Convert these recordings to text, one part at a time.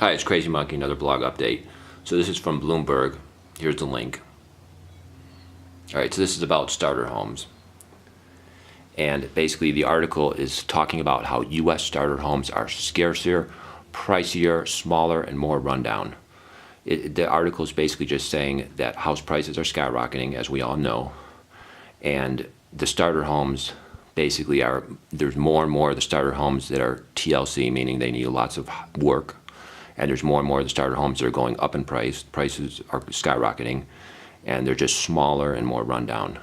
Hi, it's Crazy Monkey, another blog update. So this is from Bloomberg. Here's the link. All right, so this is about starter homes. And basically the article is talking about how U.S. starter homes are scarcer, pricier, smaller, and more rundown. The article is basically just saying that house prices are skyrocketing, as we all know. And the starter homes basically there's more and more of the starter homes that are TLC, meaning they need lots of work. And there's more and more of the starter homes that are going up in price. Prices are skyrocketing, and they're just smaller and more rundown,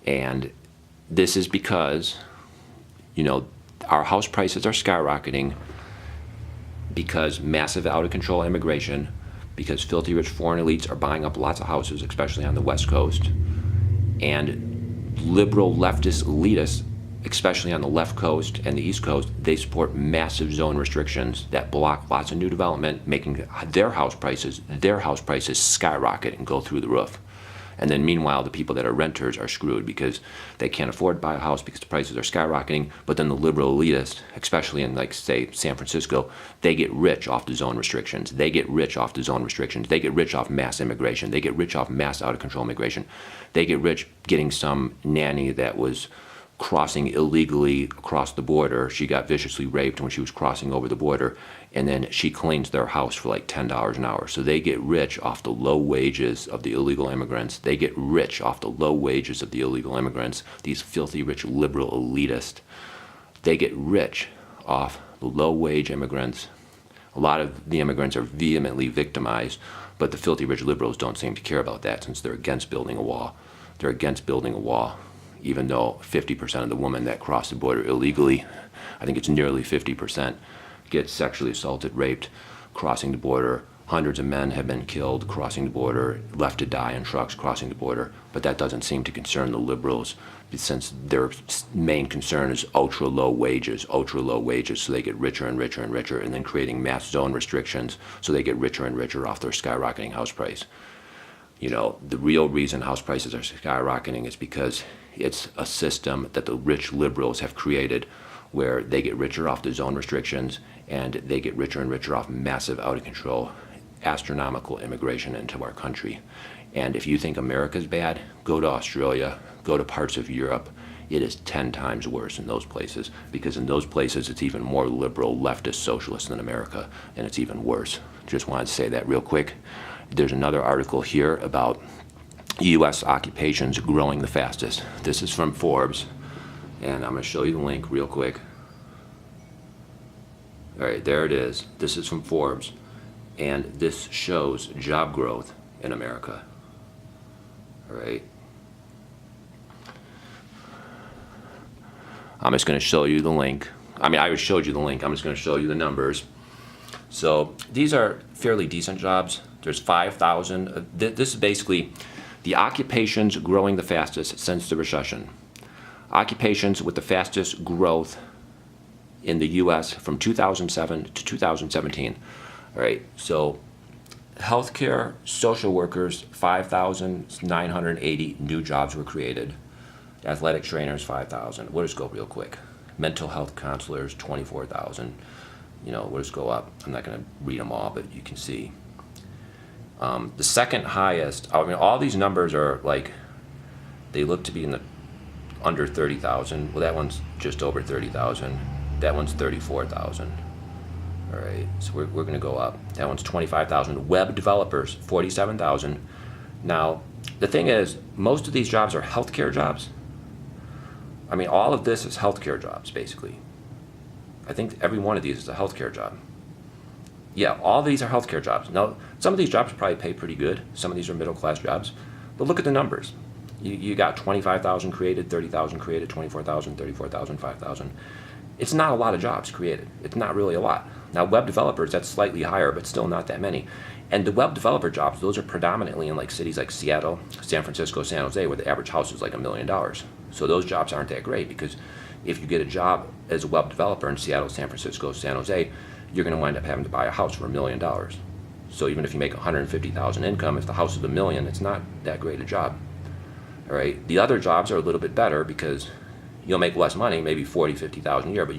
And this is because, our house prices are skyrocketing because massive out-of-control immigration, because filthy rich foreign elites are buying up lots of houses, especially on the West Coast, and liberal leftist elitists, especially on the left coast and the East Coast, they support massive zone restrictions that block lots of new development, making their house prices skyrocket and go through the roof. And then meanwhile, the people that are renters are screwed because they can't afford to buy a house because the prices are skyrocketing. But then the liberal elitists, especially in, say, San Francisco, they get rich off the zone restrictions. They get rich off the zone restrictions. They get rich off mass immigration. They get rich off mass out-of-control immigration. They get rich getting some nanny that was crossing illegally across the border. She got viciously raped when she was crossing over the border, and then she cleans their house for like $10 an hour. So they get rich off the low wages of the illegal immigrants. They get rich off the low wages of the illegal immigrants, these filthy rich liberal elitists. They get rich off the low wage immigrants. A lot of the immigrants are vehemently victimized, but the filthy rich liberals don't seem to care about that since they're against building a wall. They're against building a wall. Even though 50% of the women that cross the border illegally, I think it's nearly 50%, get sexually assaulted, raped, crossing the border. Hundreds of men have been killed crossing the border, left to die in trucks crossing the border. But that doesn't seem to concern the liberals, since their main concern is ultra low wages, so they get richer and richer and richer, and then creating mass zone restrictions so they get richer and richer off their skyrocketing house price. The real reason house prices are skyrocketing is because it's a system that the rich liberals have created where they get richer off the zone restrictions and they get richer and richer off massive out-of-control, astronomical immigration into our country. And if you think America's bad, go to Australia, go to parts of Europe. It is 10 times worse in those places, because in those places it's even more liberal, leftist, socialist than America, and it's even worse. Just wanted to say that real quick. There's another article here about U.S. occupations growing the fastest. This is from Forbes, and I'm going to show you the link real quick. All right, there it is. This is from Forbes, and this shows job growth in America. All right. I'm just going to show you the link. I already showed you the link. I'm just going to show you the numbers. So these are fairly decent jobs. There's 5,000. This is basically the occupations growing the fastest since the recession. Occupations with the fastest growth in the U.S. from 2007 to 2017. All right, so healthcare, social workers, 5,980 new jobs were created. Athletic trainers, 5,000. We'll just go real quick. Mental health counselors, 24,000. We'll just go up. I'm not going to read them all, but you can see. The second highest, all these numbers are they look to be in the under 30,000. Well, that one's just over 30,000. That one's 34,000. All right, so we're going to go up. That one's 25,000. Web developers, 47,000. Now, the thing is, most of these jobs are healthcare jobs. All of this is healthcare jobs, basically. I think every one of these is a healthcare job. Yeah, all of these are healthcare jobs. Now, some of these jobs probably pay pretty good. Some of these are middle-class jobs. But look at the numbers. You got 25,000 created, 30,000 created, 24,000, 34,000, 5,000. It's not a lot of jobs created. It's not really a lot. Now, web developers, that's slightly higher, but still not that many. And the web developer jobs, those are predominantly in cities like Seattle, San Francisco, San Jose, where the average house is $1 million. So those jobs aren't that great, because if you get a job as a web developer in Seattle, San Francisco, San Jose, you're going to wind up having to buy a house for $1 million. So even if you make $150,000 income, if the house is $1 million, it's not that great a job. All right. The other jobs are a little bit better because you'll make less money, maybe $40,000, $50,000 a year, but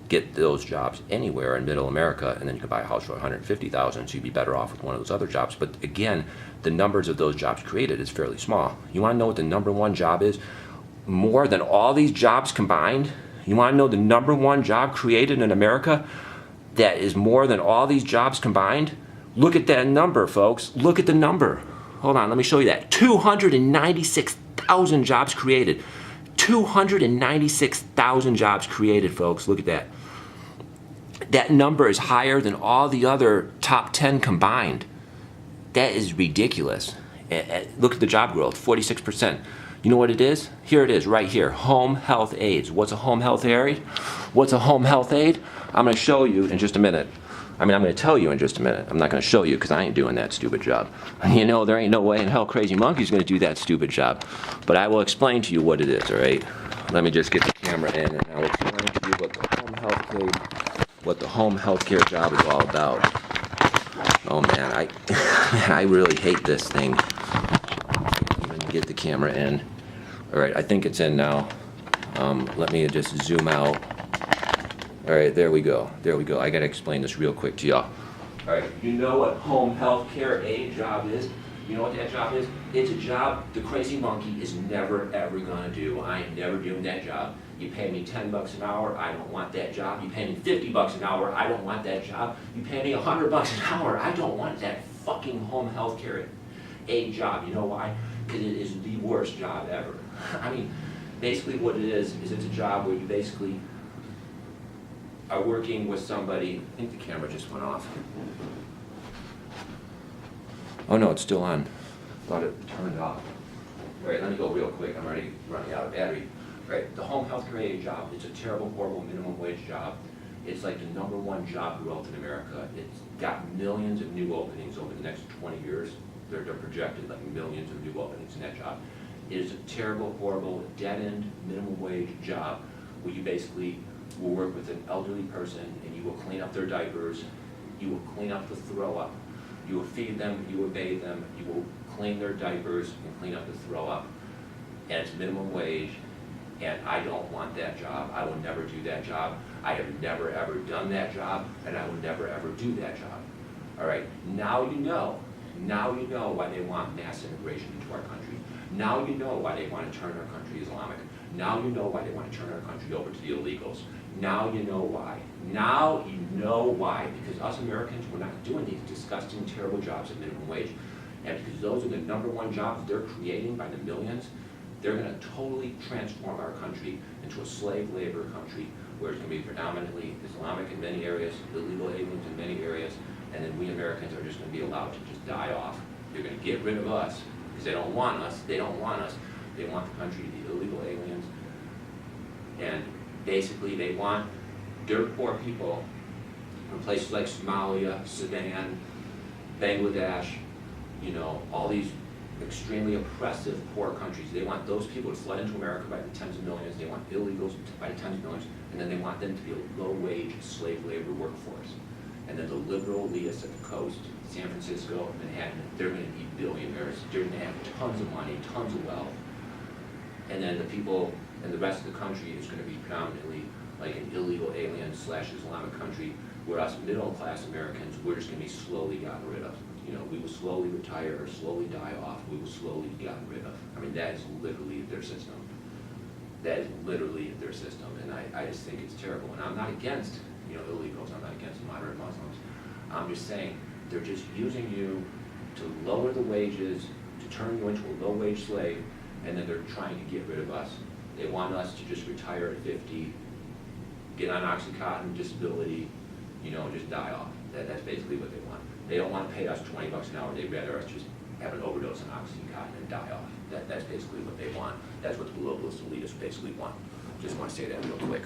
get those jobs anywhere in middle America, and then you could buy a house for $150,000, so you'd be better off with one of those other jobs. But again, the numbers of those jobs created is fairly small. You want to know what the number one job is? More than all these jobs combined? You want to know the number one job created in America that is more than all these jobs combined? Look at that number, folks. Look at the number. Hold on, let me show you that. 296,000 jobs created. 296,000 jobs created, folks. Look at that. That number is higher than all the other top 10 combined. That is ridiculous. Look at the job growth, 46%. You know what it is? Here it is, right here. Home health aides. What's a home health aide? What's a home health aide? I'm going to show you in just a minute. I'm going to tell you in just a minute. I'm not going to show you because I ain't doing that stupid job. You know, there ain't no way in hell Crazy Monkey's going to do that stupid job. But I will explain to you what it is, all right? Let me just get the camera in, and I'll explain to you what the home health care job is all about. Oh man, I really hate this thing. Even get the camera in. All right, I think it's in now. Let me just zoom out. All right, there we go. There we go. I got to explain this real quick to y'all. All right, you know what home health care aide job is? You know what that job is? It's a job the Crazy Monkey is never, ever going to do. I am never doing that job. You pay me $10 an hour, I don't want that job. You pay me $50 an hour, I don't want that job. You pay me $100 an hour, I don't want that fucking home health care aide job. You know why? Because it is the worst job ever. I mean, basically what it is it's a job where you basically are working with somebody. I think the camera just went off. Oh no, it's still on. Thought it turned off. All right, let me go real quick. I'm already running out of battery. All right, the home health care aide job, it's a terrible, horrible minimum wage job. It's like the #1 job growth in America. It's got millions of new openings over the next 20 years. They're projected like millions of new openings in that job. It is a terrible, horrible, dead-end minimum wage job where you basically will work with an elderly person and you will clean up their diapers, you will clean up the throw up, you will feed them, you will bathe them, you will clean their diapers and clean up the throw up. And it's minimum wage, and I don't want that job. I will never do that job. I have never ever done that job, and I will never ever do that job. All right, now you know why they want mass immigration into our country. Now you know why they want to turn our country Islamic. Now you know why they want to turn our country over to the illegals. Now you know why. Now you know why. Because us Americans, we're not doing these disgusting, terrible jobs at minimum wage. And because those are the #1 jobs they're creating by the millions, they're going to totally transform our country into a slave labor country where it's going to be predominantly Islamic in many areas, illegal aliens in many areas, and then we Americans are just going to be allowed to just die off. They're going to get rid of us because they don't want us. They don't want us. They want the country to be illegal aliens. And basically they want dirt poor people from places like Somalia, Sudan, Bangladesh, you know, all these extremely oppressive poor countries. They want those people to flood into America by the tens of millions. They want illegals by the tens of millions. And then they want them to be a low-wage slave labor workforce. And then the liberal elitists at the coast, San Francisco, Manhattan, they're going to be billionaires. They're going to have tons of money, tons of wealth. And then the people in the rest of the country is going to be predominantly like an illegal alien / Islamic country, where us middle-class Americans, we're just going to be slowly gotten rid of. You know, we will slowly retire or slowly die off. We will slowly be gotten rid of. I mean, that is literally their system. That is literally their system, and I just think it's terrible. And I'm not against, you know, illegals. I'm not against moderate Muslims. I'm just saying they're just using you to lower the wages, to turn you into a low-wage slave, and then they're trying to get rid of us. They want us to just retire at 50, get on Oxycontin, disability, you know, just die off. That's basically what they want. They don't want to pay us $20 an hour. They'd rather us just have an overdose on Oxycontin and die off. That's basically what they want. That's what the globalist elitists basically want. Just want to say that real quick.